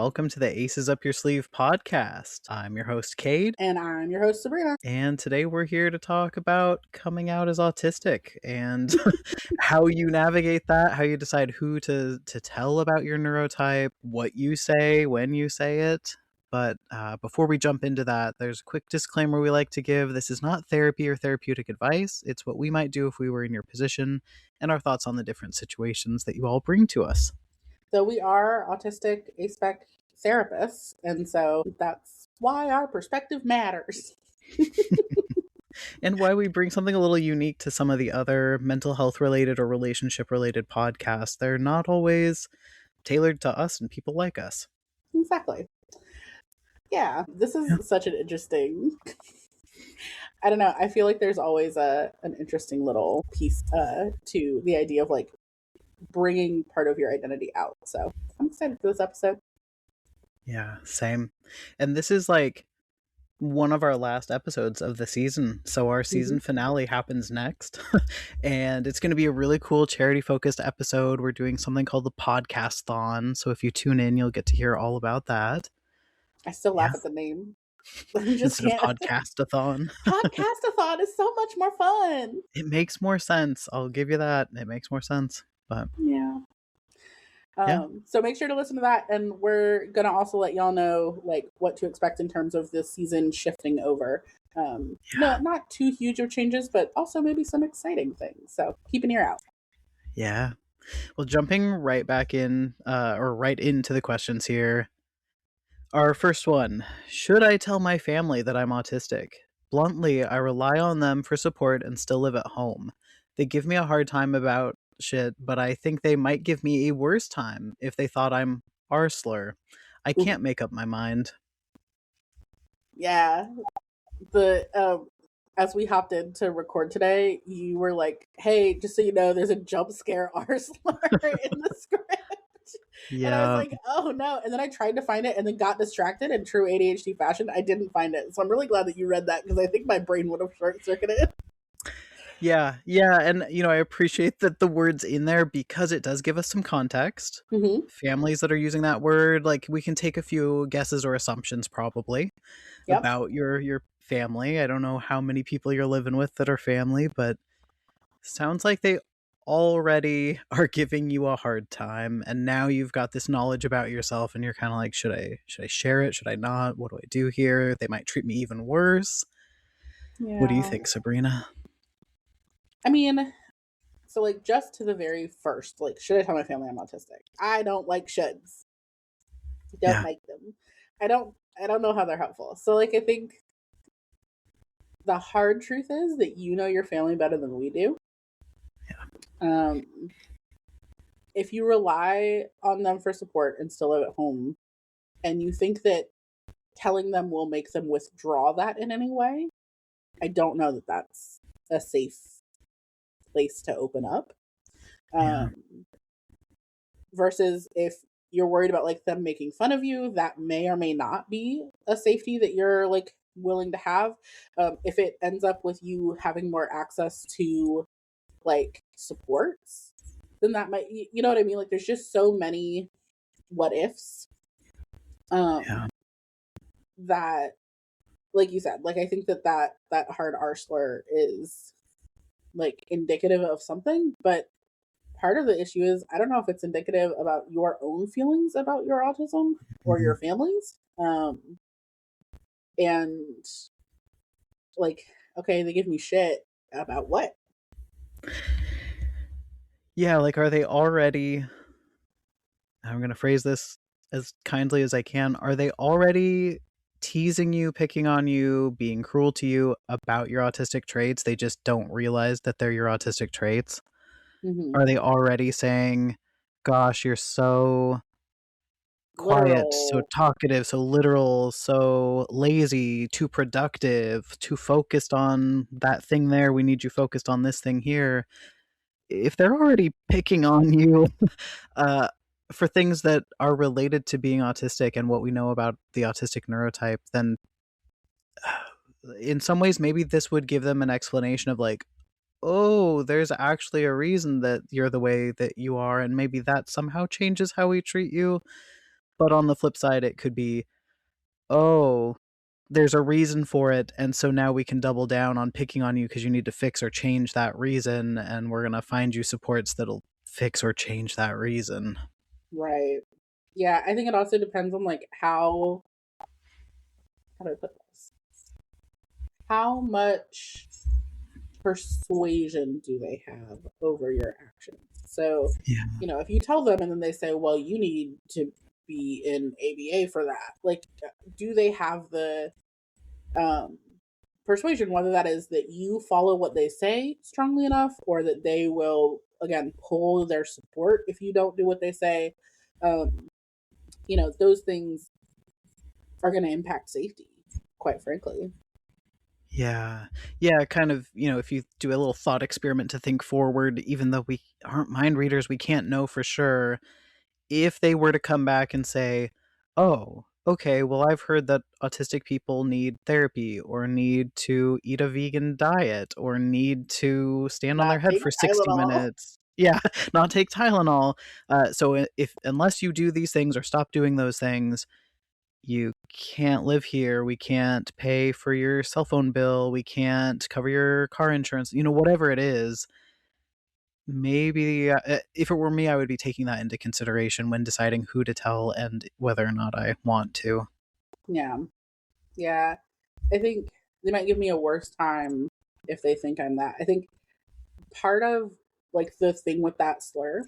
welcome to the Aces Up Your Sleeve podcast. I'm your host, Cade. And I'm your host, Sabrina. And today we're here to talk about coming out as autistic and how you navigate that, how you decide who to tell about your neurotype, what you say, when you say it. But before we jump into that, there's a quick disclaimer we like to give. This is not therapy or therapeutic advice. It's what we might do if we were in your position and our thoughts on the different situations that you all bring to us. So we are autistic aspec therapists, and so that's why our perspective matters. And why we bring something a little unique to some of the other mental health related or relationship related podcasts. They're not always tailored to us and people like us. Exactly. Yeah, this is such an interesting... I don't know. I feel like there's always an interesting little piece to the idea of like bringing part of your identity out. So I'm excited for this episode. Yeah, same. And this is like one of our last episodes of the season. So our season finale happens next. And it's going to be a really cool charity focused episode. We're doing something called the Podcast-thon. So if you tune in, you'll get to hear all about that. I still laugh at the name. Instead of podcast-a-thon. Podcast-a-thon is so much more fun. It makes more sense. I'll give you that. It makes more sense. But yeah. So make sure to listen to that, and we're gonna also let y'all know like what to expect in terms of this season shifting over. No, not too huge of changes, but also maybe some exciting things. So keep an ear out. Yeah. Well, jumping right back in, or right into the questions here. Our first one, should I tell my family that I'm autistic? Bluntly, I rely on them for support and still live at home. They give me a hard time about shit, but I think they might give me a worse time if they thought I'm R-slur. I can't make up my mind. Yeah. As we hopped in to record today, you were like, hey, just so you know, there's a jump scare R-slur in the script. Yeah. And I was like, oh no. And then I tried to find it and then got distracted in true ADHD fashion. I didn't find it. So I'm really glad that you read that because I think my brain would have short-circuited. Yeah. And, I appreciate that the word's in there because it does give us some context. Families that are using that word, like we can take a few guesses or assumptions probably about your family. I don't know how many people you're living with that are family, but sounds like they already are giving you a hard time, and now you've got this knowledge about yourself and you're kind of like, should I share it, should I not, what do I do here? They might treat me even worse. What do you think, Sabrina? I mean, so like just to the very first, like, should I tell my family I'm autistic? I don't like shoulds. I don't like them. I don't know how they're helpful. So like I think the hard truth is that you know your family better than we do. If you rely on them for support and still live at home, and you think that telling them will make them withdraw that in any way, I don't know that that's a safe place to open up. Versus if you're worried about like them making fun of you, that may or may not be a safety that you're like willing to have. If it ends up with you having more access to like supports, then that might, you know what I mean? Like there's just so many what ifs that, like you said, like I think that hard R-slur is like indicative of something, but part of the issue is I don't know if it's indicative about your own feelings about your autism or your family's. And like, okay, they give me shit about what? Yeah, like are they already, I'm going to phrase this as kindly as I can, are they already teasing you, picking on you, being cruel to you about your autistic traits? They just don't realize that they're your autistic traits. Are they already saying, gosh, you're so quiet, so talkative, so literal, so lazy, too productive, too focused on that thing there, we need you focused on this thing here? If they're already picking on you for things that are related to being autistic and what we know about the autistic neurotype, then in some ways maybe this would give them an explanation of like, oh, there's actually a reason that you're the way that you are, and maybe that somehow changes how we treat you. But on the flip side, it could be, oh, there's a reason for it, and so now we can double down on picking on you because you need to fix or change that reason, and we're gonna find you supports that'll fix or change that reason. Right. Yeah, I think it also depends on like how do I put this? How much persuasion do they have over your actions? So, Yeah. if you tell them and then they say, well, you need to be in ABA for that, like, do they have the um, persuasion, whether that is that you follow what they say strongly enough or that they will, again, pull their support if you don't do what they say? Um, those things are going to impact safety, quite frankly. Yeah. Yeah, kind of, if you do a little thought experiment to think forward, even though we aren't mind readers, we can't know for sure. If they were to come back and say, "Oh, okay, well, I've heard that autistic people need therapy or need to eat a vegan diet or need to stand on their Not head take for 60 Tylenol. minutes." Yeah, not take Tylenol. So if unless you do these things or stop doing those things, you can't live here. We can't pay for your cell phone bill. We can't cover your car insurance. Whatever it is, maybe if it were me, I would be taking that into consideration when deciding who to tell and whether or not I want to. Yeah. Yeah. I think they might give me a worse time if they think I'm that. I think part of like the thing with that slur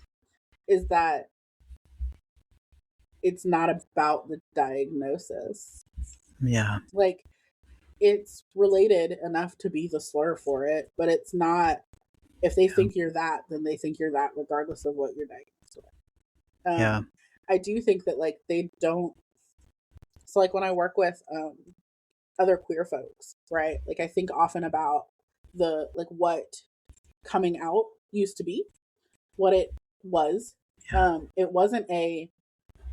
is that it's not about the diagnosis. Yeah, Like it's related enough to be the slur for it, but it's not. If they yeah, think you're that, then they think you're that regardless of what you're diagnosed with. yeah, I do think that like they don't. So like when I work with other queer folks, right? Like I think often about the like what coming out used to be, what it was. yeah, It wasn't a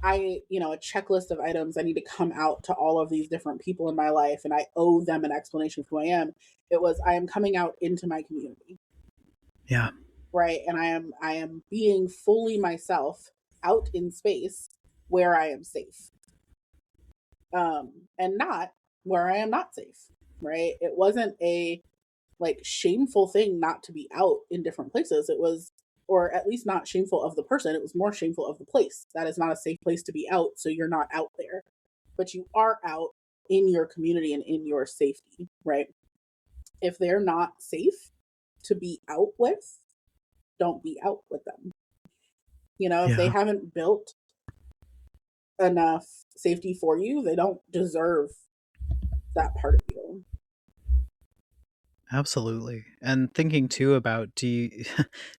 checklist of items I need to come out to all of these different people in my life and I owe them an explanation of who I am. It was I am coming out into my community, yeah, right? And I am being fully myself out in space where I am safe. And not where I am not safe, right? It wasn't a like shameful thing not to be out in different places. It was, or at least not shameful of the person, it was more shameful of the place. That is not a safe place to be out, so you're not out there. But you are out in your community and in your safety, right? If they're not safe to be out with, don't be out with them. If they yeah. haven't built enough safety for you, they don't deserve that part of you. Absolutely. And thinking too about, do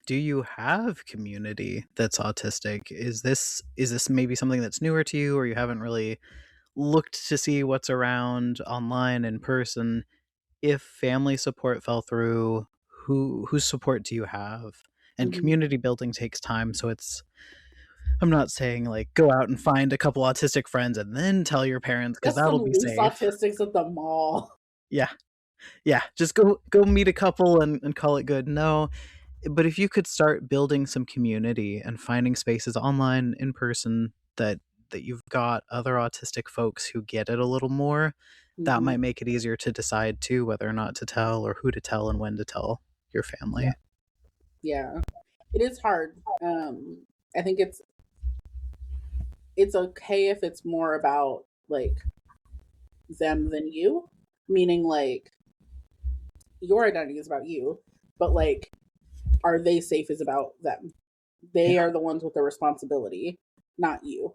you have community that's autistic? Is this maybe something that's newer to you, or you haven't really looked to see what's around online in person? If family support fell through, whose support do you have? And Mm-hmm. community building takes time, so I'm not saying like go out and find a couple autistic friends and then tell your parents because Just some that'll be loose safe. autistics at the mall. Yeah, yeah, just go meet a couple and call it good. No, but if you could start building some community and finding spaces online, in person, that you've got other autistic folks who get it a little more, that Mm-hmm. might make it easier to decide too whether or not to tell or who to tell and when to tell your Yeah. family. Yeah. It is hard. I think it's okay if it's more about like them than you, meaning like your identity is about you, but like are they safe is about them. They Yeah, are the ones with the responsibility, not you.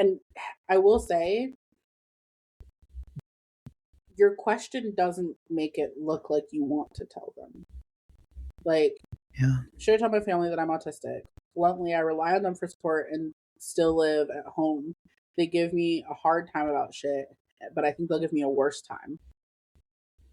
And I will say your question doesn't make it look like you want to tell them. Like, yeah, should I tell my family that I'm autistic? Bluntly, I rely on them for support and still live at home. They give me a hard time about shit, but I think they'll give me a worse time.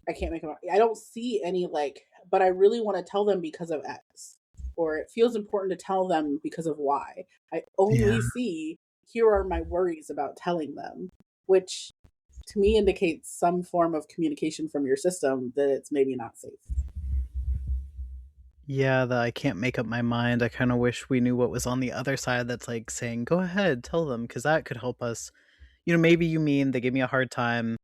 I can't make them. I don't see any like, but I really want to tell them because of X, or it feels important to tell them because of Y. I yeah. only see here are my worries about telling them, which to me indicates some form of communication from your system that it's maybe not safe. Yeah, the I can't make up my mind. I kind of wish we knew what was on the other side that's like saying, go ahead, tell them, because that could help us. Maybe you mean they give me a hard time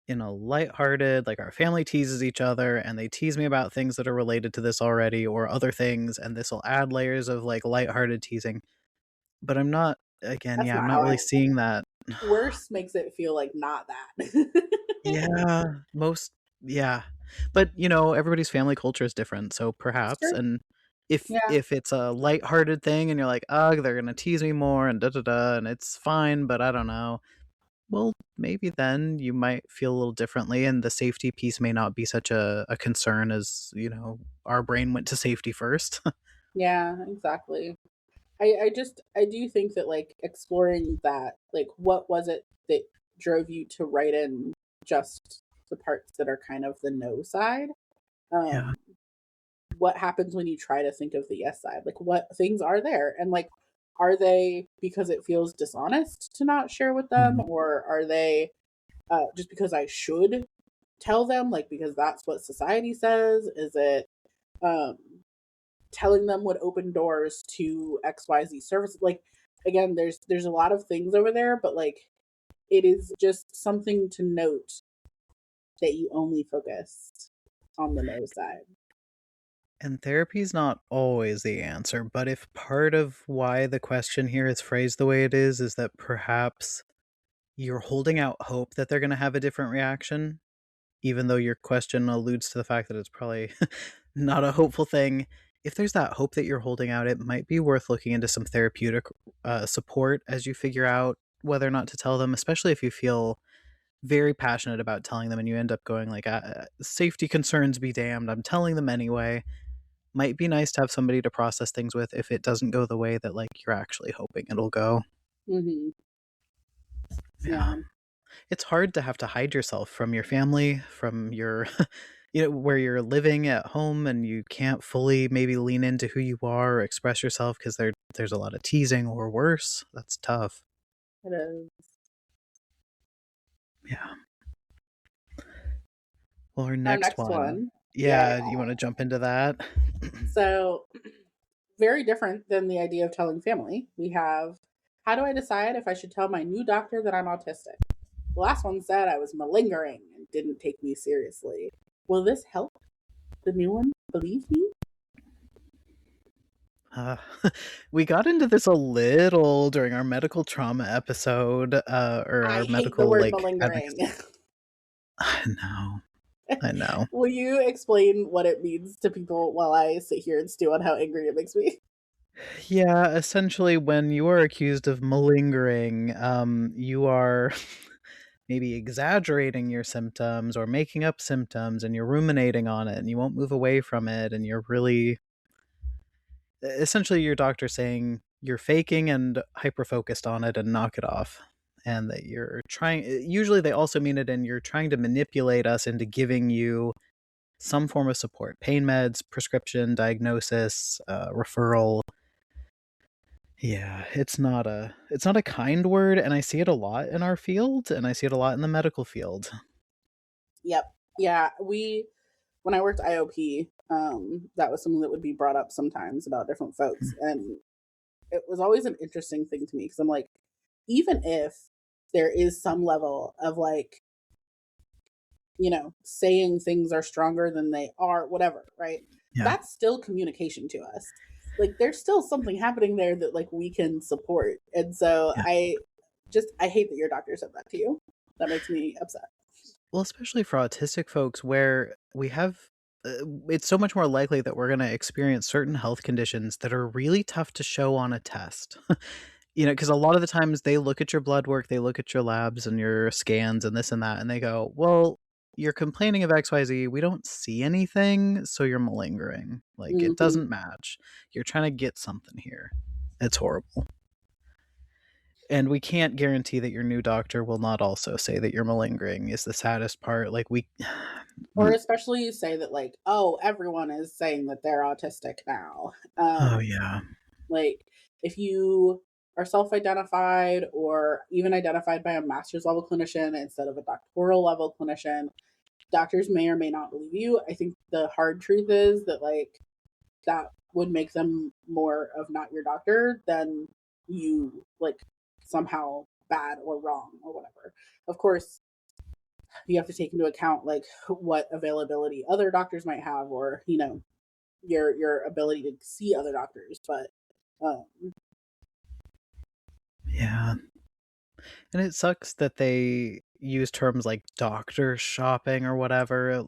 in a lighthearted, like our family teases each other and they tease me about things that are related to this already or other things, and this will add layers of like lighthearted teasing. But I'm not, again, That's yeah, I'm not not how really I. seeing that. Worse makes it feel like not that. Yeah, most, yeah. But, everybody's family culture is different, so It's perhaps, true. and if Yeah. if it's a lighthearted thing and you're like, "Ugh, they're gonna tease me more and da da da, and it's fine, but I don't know." Well, maybe then you might feel a little differently, and the safety piece may not be such a concern as, our brain went to safety first. Yeah, exactly. I do think that like exploring that, like what was it that drove you to write in just the parts that are kind of the no side? Yeah. Um, what happens when you try to think of the yes side? Like what things are there? And like are they because it feels dishonest to not share with them, Mhm. or are they just because I should tell them, like because that's what society says? Is it um telling them would open doors to XYZ services? Like again, there's a lot of things over there, but like it is just something to note that you only focused on the no side. And therapy's not always the answer, but if part of why the question here is phrased the way it is that perhaps you're holding out hope that they're gonna have a different reaction, even though your question alludes to the fact that it's probably not a hopeful thing. If there's that hope that you're holding out, it might be worth looking into some therapeutic support as you figure out whether or not to tell them, especially if you feel very passionate about telling them and you end up going like, safety concerns be damned, I'm telling them anyway. Might be nice to have somebody to process things with if it doesn't go the way that like you're actually hoping it'll go. Hmm. Yeah. Yeah, It's hard to have to hide yourself from your family, from your where you're living at home and you can't fully maybe lean into who you are or express yourself because there's a lot of teasing or worse. That's tough. it is. Yeah. Well, our Our next next one. one, yeah. Yeah, you want to jump into that? So very different than the idea of telling family. We have, how do I decide if I should tell my new doctor that I'm autistic? The last one said I was malingering and didn't take me seriously. Will this help the new one believe me? Uh, we got into this a little during our medical trauma episode, or I our hate the medical word like malingering. advocacy. I know, I know. Will you explain what it means to people while I sit here and stew on how angry it makes me? Yeah, essentially, when you are accused of malingering, you are maybe exaggerating your symptoms or making up symptoms, and you're ruminating on it, and you won't move away from it, and you're really essentially your doctor saying you're faking and hyper focused on it and knock it off. And that you're trying, usually they also mean it in you're trying to manipulate us into giving you some form of support, pain meds, prescription, diagnosis, referral. Yeah, it's not a kind word, and I see it a lot in our field, and I see it a lot in the medical field. Yep. Yeah, when I worked IOP, that was something that would be brought up sometimes about different folks, and it was always an interesting thing to me because I'm like, even if there is some level of like, saying things are stronger than they are, whatever, right? Yeah, That's still communication to us. Like, there's still something happening there that like we can support, and so yeah. I hate that your doctor said that to you. That makes me upset. Well, especially for autistic folks, where we have, it's so much more likely that we're going to experience certain health conditions that are really tough to show on a test. Because a lot of the times they look at your blood work, they look at your labs and your scans and this and that, and they go, well, you're complaining of XYZ. We don't see anything, so you're malingering. Like, it Hmm. doesn't match. You're trying to get something here. It's horrible. And we can't guarantee that your new doctor will not also say that you're malingering, is the saddest part. Like, we. Or especially you say that like, oh, everyone is saying that they're autistic now. Oh, yeah. Like if you are self-identified or even identified by a master's level clinician instead of a doctoral level clinician, doctors may or may not believe you. I think the hard truth is that like that would make them more of not your doctor than you like somehow bad or wrong or whatever. Of course, you have to take into account like what availability other doctors might have, or your ability to see other doctors. But um, Yeah. And it sucks that they use terms like doctor shopping or whatever.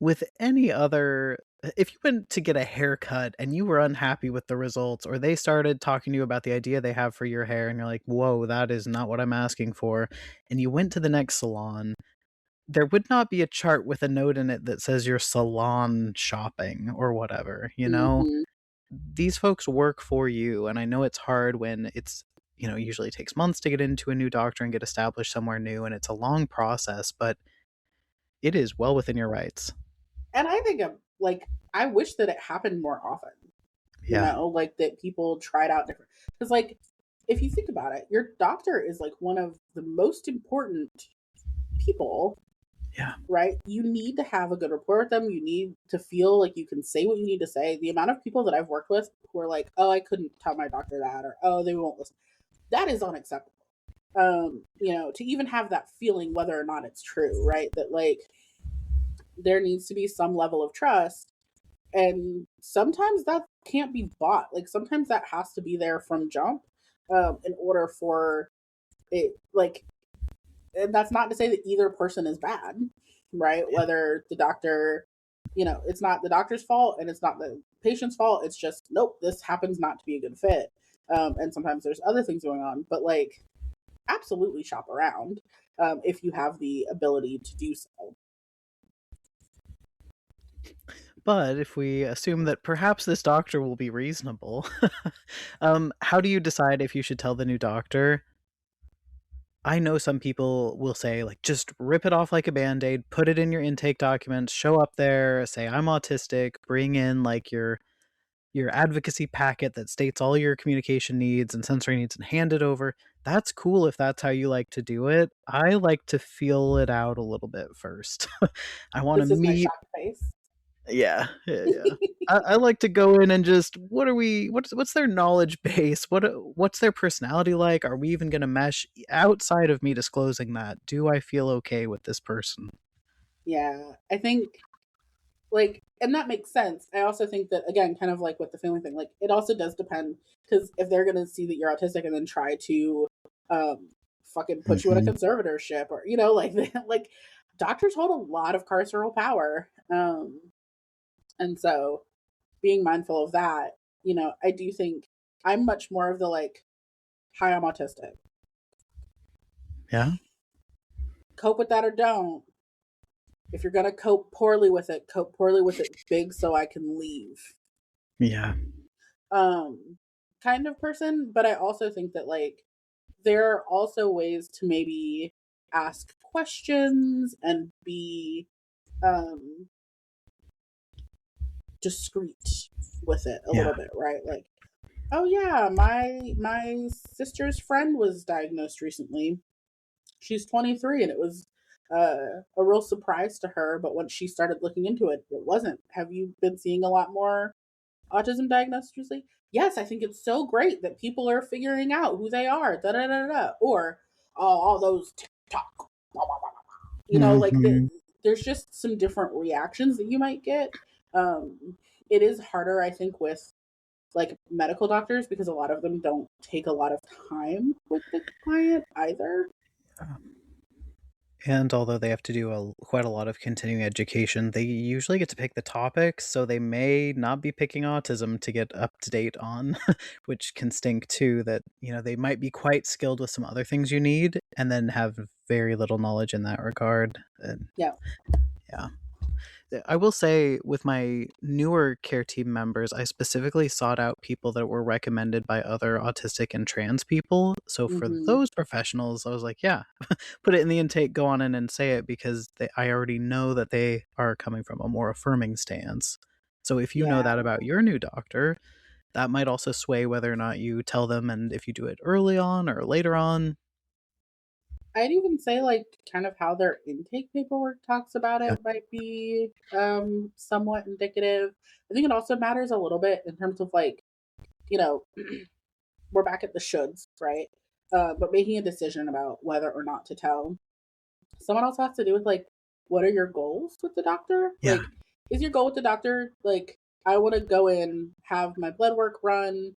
With any other, if you went to get a haircut and you were unhappy with the results, or they started talking to you about the idea they have for your hair, and you're like, whoa, that is not what I'm asking for, and you went to the next salon, there would not be a chart with a note in it that says you're salon shopping or whatever, you know? mhm. These folks work for you, and I know it's hard when it's, usually takes months to get into a new doctor and get established somewhere new, and it's a long process, but it is well within your rights. And I think of like I wish that it happened more often. Yeah. Like that people tried out different, because like if you think about it, your doctor is like one of the most important people, Yeah. right? You need to have a good rapport with them. You need to feel like you can say what you need to say. The amount of people that I've worked with who are like, oh, I couldn't tell my doctor that, or oh, they won't listen. That is unacceptable. To even have that feeling, whether or not it's true, right? That like there needs to be some level of trust. And sometimes that can't be bought. Like sometimes that has to be there from jump, in order for it, like, and that's not to say that either person is bad, right? Yeah. Whether the doctor, it's not the doctor's fault and it's not the patient's fault. It's just, nope, this happens not to be a good fit. And sometimes there's other things going on, but like, absolutely shop around, if you have the ability to do so. But if we assume that perhaps this doctor will be reasonable, how do you decide if you should tell the new doctor? I know some people will say, like, just rip it off like a band aid, put it in your intake documents, show up there, say, I'm autistic, bring in like your advocacy packet that states all your communication needs and sensory needs and hand it over. That's cool if that's how you like to do it. I like to feel it out a little bit first. I want to This is my meet. shocked face. Yeah, yeah, yeah. I like to go in and just what's their knowledge base? What's their personality like? Are we even gonna mesh outside of me disclosing that? Do I feel okay with this person? Yeah, I think like, and that makes sense. I also think that again, kind of like with the family thing, like it also does depend, because if they're gonna see that you're autistic and then try to um fucking put you in a Mhm. conservatorship, or like like doctors hold a lot of carceral power, and so being mindful of that, I do think I'm much more of the like, hi, I'm autistic, Yeah, cope with that or don't. If you're gonna cope poorly with it big so I can leave, yeah, um kind of person. But I also think that like there are also ways to maybe ask questions and be um discreet with it a yeah. little bit, right? Like, oh yeah, my sister's friend was diagnosed recently. She's 23, and it was a real surprise to her, but once she started looking into it, it wasn't. Have you been seeing a lot more autism diagnosis recently? Yes, I think it's so great that people are figuring out who they are. Da da da da. Or all those TikTok. Like Mhm. there's just some different reactions that you might get. Um, it is harder, I think, with like medical doctors, because a lot of them don't take a lot of time with the client either. And although they have to do quite a lot of continuing education, they usually get to pick the topics, so they may not be picking autism to get up to date on, which can stink too. That they might be quite skilled with some other things you need, and then have very little knowledge in that regard. And Yeah. yeah, I will say with my newer care team members, I specifically sought out people that were recommended by other autistic and trans people. So for Hmm. those professionals, I was like, yeah, put it in the intake, go on in and say it, because I already know that they are coming from a more affirming stance. So if you know Yeah. that about your new doctor, that might also sway whether or not you tell them, and if you do it early on or later on. I'd even say like kind of how their intake paperwork talks about Yeah. it might be somewhat indicative. I think it also matters a little bit in terms of like, you know, we're back at the shoulds, right? But making a decision about whether or not to tell someone else has to do with like what are your goals with the doctor? Yeah. Like, is your goal with the doctor like I want to go in, have my blood work run,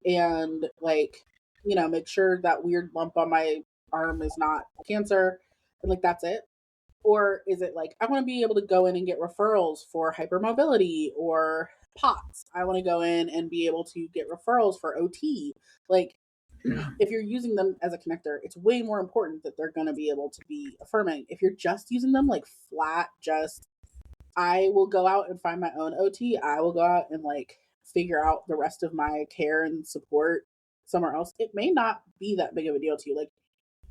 and like make sure that weird lump on my arm is not cancer, and like that's it? Or is it like I want to be able to go in and get referrals for hypermobility or POTS? I want to go in and be able to get referrals for OT. Like Yeah. if you're using them as a connector, it's way more important that they're going to be able to be affirming. If you're just using them like flat, just I will go out and find my own OT, I will go out and like figure out the rest of my care and support somewhere else, it may not be that big of a deal to you. Like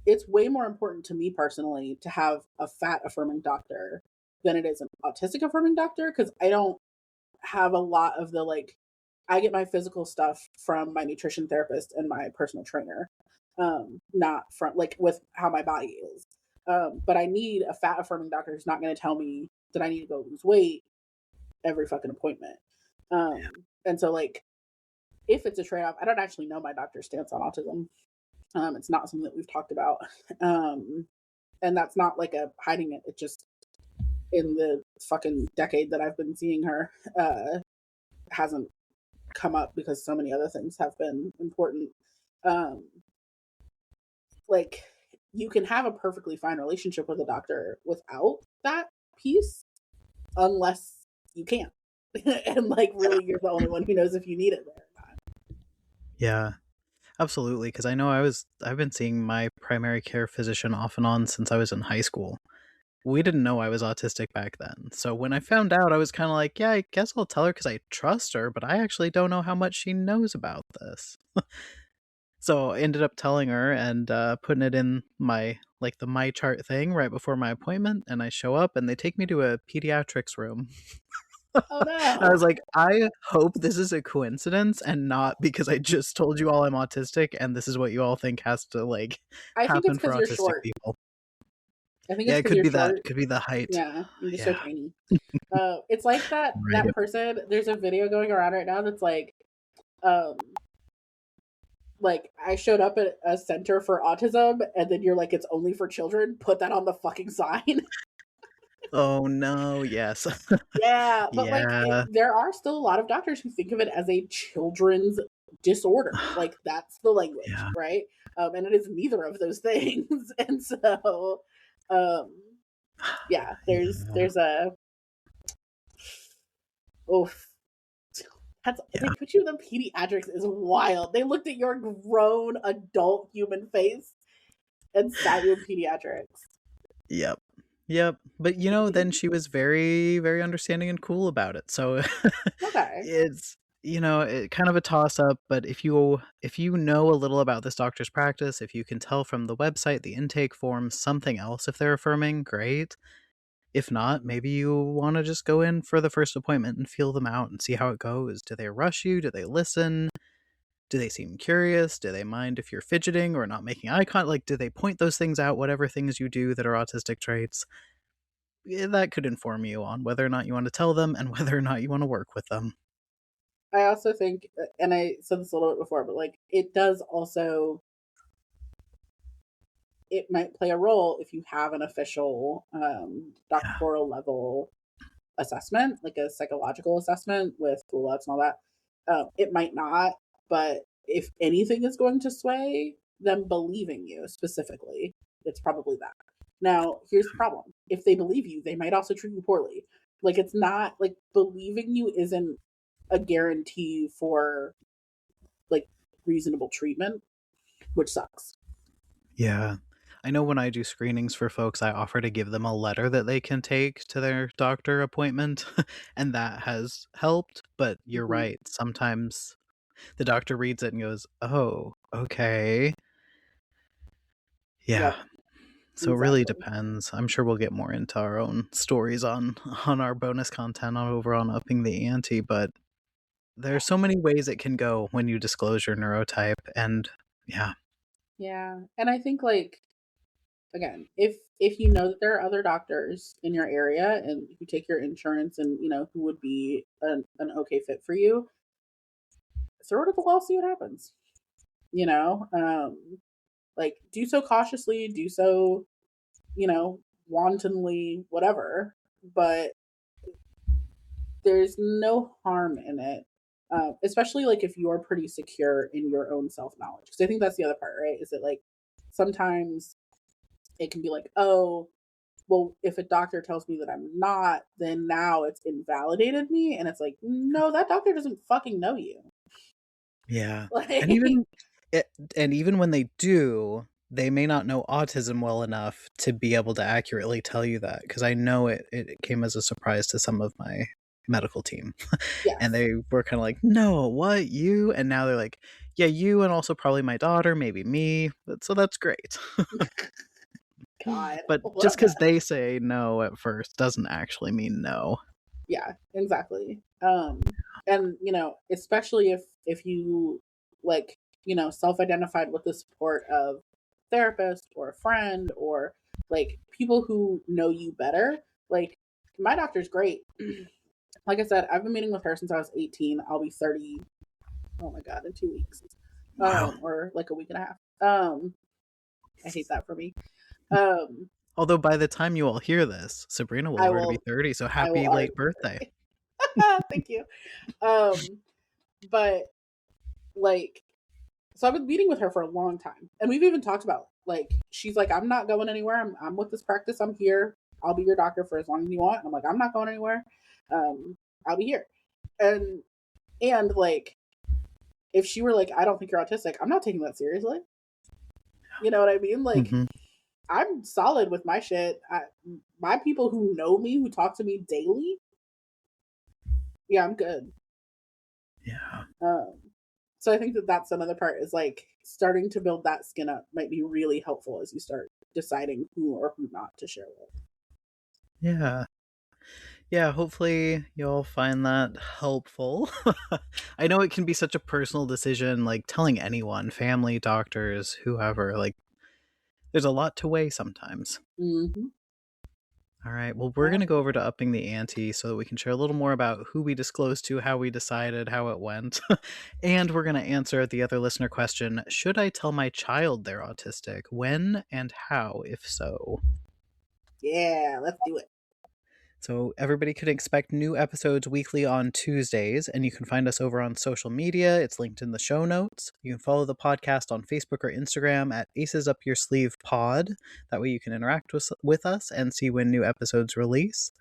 it's way more important to me personally to have a fat affirming doctor than it is an autistic affirming doctor because I don't have a lot of the like I get my physical stuff from my nutrition therapist and my personal trainer, not from like with how my body is. But I need a fat affirming doctor who's not going to tell me that I need to go lose weight every fucking appointment. And so like if it's a trade off, I don't actually know my doctor's stance on autism. It's not something that we've talked about. Um, and that's not like a hiding it. It just in the fucking decade that I've been seeing her, hasn't come up because so many other things have been important. Um, like you can have a perfectly fine relationship with a doctor without that piece, unless you can't, and like really you're the only one who knows if you need it there or not. Yeah. Absolutely, because I know I've been seeing my primary care physician off and on since I was in high school. We didn't know I was autistic back then. So when I found out, I was kind of like, yeah, I guess I'll tell her because I trust her, but I actually don't know how much she knows about this. So I ended up telling her and putting it in my like the my chart thing right before my appointment, and I show up and they take me to a pediatrics room. Oh I no. was like, I hope this is a coincidence and not because I just told you all I'm autistic and this is what you all think has to like I think it's happen for because you're autistic short. people. I think Yeah, it's it because could you're be that. short. It could be the height. Yeah, you're just so Yeah. tiny. It's like that Right. person. There's a video going around right now that's um, like I showed up at a center for autism, and then you're like, it's only for children. Put that on the fucking sign. Oh no, yes. Yeah, but like Yeah. there are still a lot of doctors who think of it as a children's disorder. Like that's the language, Yeah. right? And it is neither of those things. And so, um, yeah, Yeah. there's a oof. That's they Yeah. put you in the pediatrics is wild. They looked at your grown adult human face and sat you in pediatrics. Yep. Yep. But then she was very, very understanding and cool about it. So Okay. it's kind of a toss up, but if you know a little about this doctor's practice, if you can tell from the website, the intake forms, something else if they're affirming, great. If not, maybe you want to just go in for the first appointment and feel them out and see how it goes. Do they rush you? Do they listen? Do they seem curious? Do they mind if you're fidgeting or not making eye contact? Like, do they point those things out, whatever things you do that are autistic traits? That could inform you on whether or not you want to tell them and whether or not you want to work with them. I also think, and I said this a little bit before, but like it does also it might play a role if you have an official Yeah. doctoral level assessment, like a psychological assessment with rule outs and all that. It might not, but if anything is going to sway them believing you specifically, it's probably that. Now, here's the problem. If they believe you, they might also treat you poorly. Like, it's not like believing you isn't a guarantee for like reasonable treatment, which sucks. Yeah. I know when I do screenings for folks, I offer to give them a letter that they can take to their doctor appointment, and that has helped. But you're Hmm. right. Sometimes the doctor reads it and goes, "Oh, okay." Yeah. Yep, So it really exactly. depends. I'm sure we'll get more into our own stories on our bonus content over on upping the ante, but there's so many ways it can go when you disclose your neurotype, and yeah. Yeah, and I think like again, if you know that there are other doctors in your area and who take your insurance and you know who would be an okay fit for you, throw it at the wall, see what happens. You know, like do so cautiously, do so, you know, wantonly, whatever. But there's no harm in it, especially like if you're pretty secure in your own self knowledge. Because I think that's the other part, right? Is that like sometimes it can be like, oh, well, if a doctor tells me that I'm not, then now it's invalidated me. And it's like, no, that doctor doesn't fucking know you. Yeah. And Like, even it, and even when they do, they may not know autism well enough to be able to accurately tell you that, because I know it came as a surprise to some of my medical team. And yes. they were kind of like, "No, what, you?" And now they're like, "Yeah, you, and also probably my daughter, maybe me." So that's great. God, But what just a because mess. they say no at first doesn't actually mean no. Yeah, exactly. And you know, especially if you like, you know, self-identified with the support of therapist or a friend or like people who know you better. Like my doctor's great. Like I said, I've been meeting with her since I was 18. I'll be 30. Oh my god, in 2 weeks. Wow. Or like a week and a half. I hate that for me. Um, Although by the time you all hear this, Sabrina will I already be will 30, so I will happy already late be birthday. 30. Thank you. But like, so I've been meeting with her for a long time, and we've even talked about like she's like, I'm not going anywhere. I'm with this practice. I'm here. I'll be your doctor for as long as you want. And I'm like, I'm not going anywhere. Um, I'll be here. And like, if she were like, I don't think you're autistic, I'm not taking that seriously. You know what I mean? Like, Hmm. I'm solid with my shit. My people who know me, who talk to me daily, yeah, I'm good. Yeah. Um, so I think that that's another part is like starting to build that skin up might be really helpful as you start deciding who or who not to share with. Yeah. Yeah, hopefully you'll find that helpful. I know it can be such a personal decision, like telling anyone, family, doctors, whoever, like there's a lot to weigh sometimes. Mm-hmm. All right, well, we're going to go over to Absolutely. upping the ante so that we can share a little more about who we disclosed to, how we decided, how it went. And we're going to answer the other listener question: should I tell my child they're autistic? When and how, if so? Yeah, let's do it. So everybody could expect new episodes weekly on Tuesdays, and you can find us over on social media. It's linked in the show notes. You can follow the podcast on Facebook or Instagram at Aces Up Your Sleeve Pod. That way you can interact with us and see when new episodes release.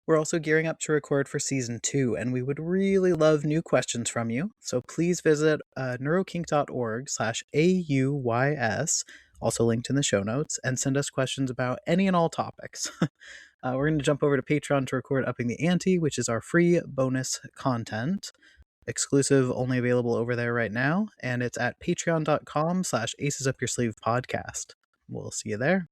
We're also gearing up to record for season 2, and we would really love new questions from you. So please visit neurokink.org/AUYS, also linked in the show notes, and send us questions about any and all topics. We're going to jump over to Patreon to record Upping the Ante, which is our free bonus content, exclusive, only available over there right now. And it's at patreon.com/acesupyoursleeve podcast. We'll see you there.